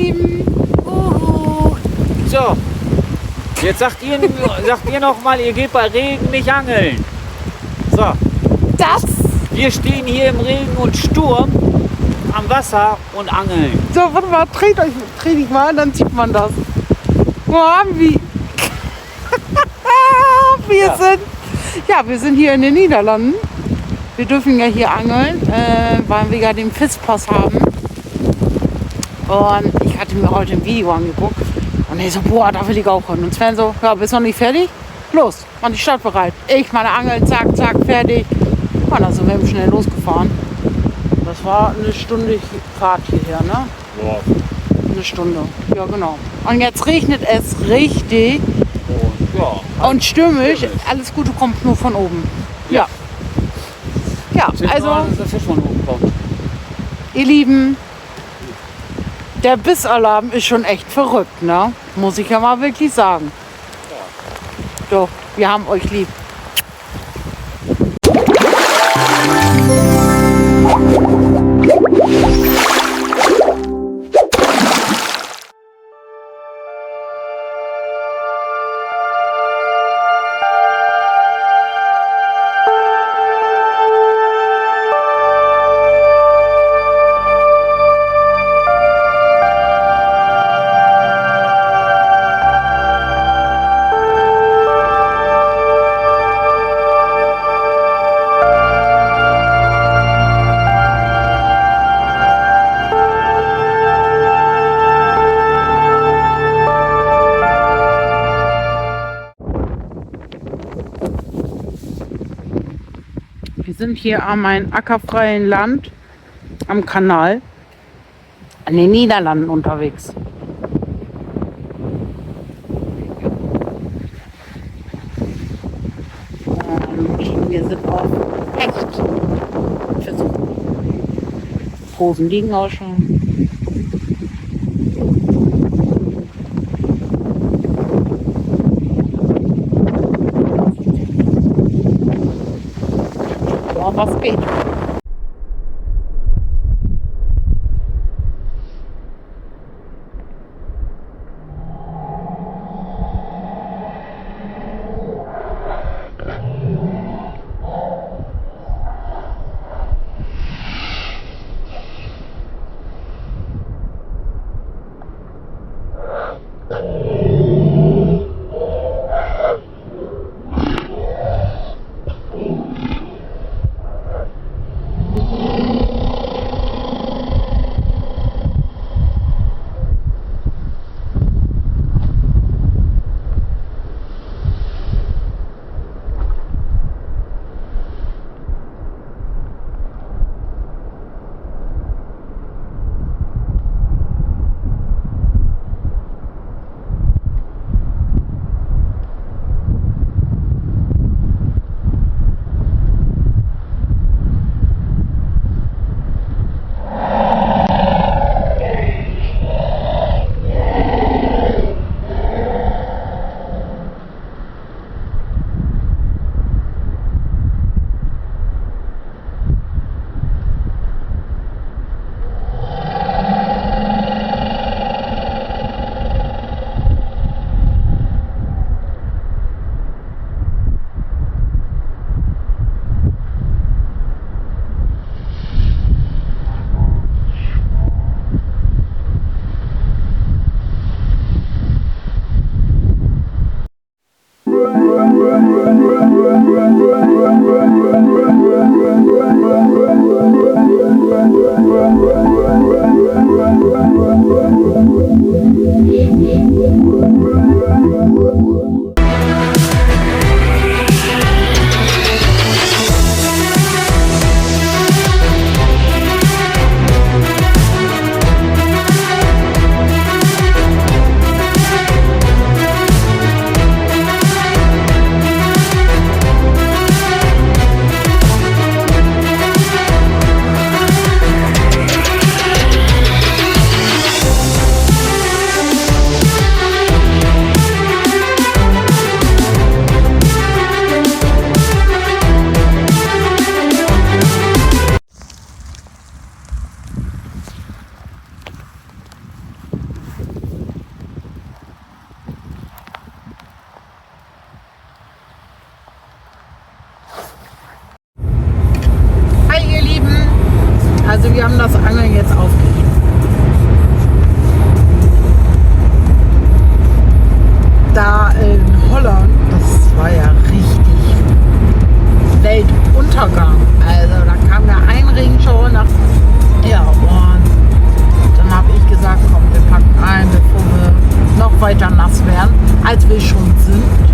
Lieben. So, jetzt sagt ihr noch mal, ihr geht bei Regen nicht angeln. So, wir stehen hier im Regen und Sturm am Wasser und angeln. So, warte mal, dreht dich mal, dann sieht man das. Wo haben wir? Wir sind hier in den Niederlanden. Wir dürfen ja hier angeln, weil wir ja den Fischpass haben. Und ich hatte mir heute ein Video angeguckt. Und ich so, boah, da will ich auch hin. Und Sven so, ja, bist noch nicht fertig? Los, mach die Stadt bereit. Ich meine Angeln, zack, zack, fertig. Und dann sind wir eben schnell losgefahren. Das war eine Stunde Fahrt hierher, ne? Ja. Eine Stunde, ja genau. Und jetzt regnet es richtig. Und stürmisch. Alles Gute kommt nur von oben. Ja. Ja, also, der Fisch von oben kommt. ihr Lieben, der Bissalarm ist schon echt verrückt, ne? Muss ich ja mal wirklich sagen. So, wir haben euch lieb. Wir sind hier am ein ackerfreien Land am Kanal in den Niederlanden unterwegs. Und wir sind auf Hecht versucht. Posen liegen auch schon. Was geht? wir haben das Angeln jetzt aufgegeben. Da in Holland, das war ja richtig Weltuntergang. Also da kam ja ein Regenschauer nach. Ja, und dann habe ich gesagt, komm, wir packen ein, bevor wir noch weiter nass werden, als wir schon sind.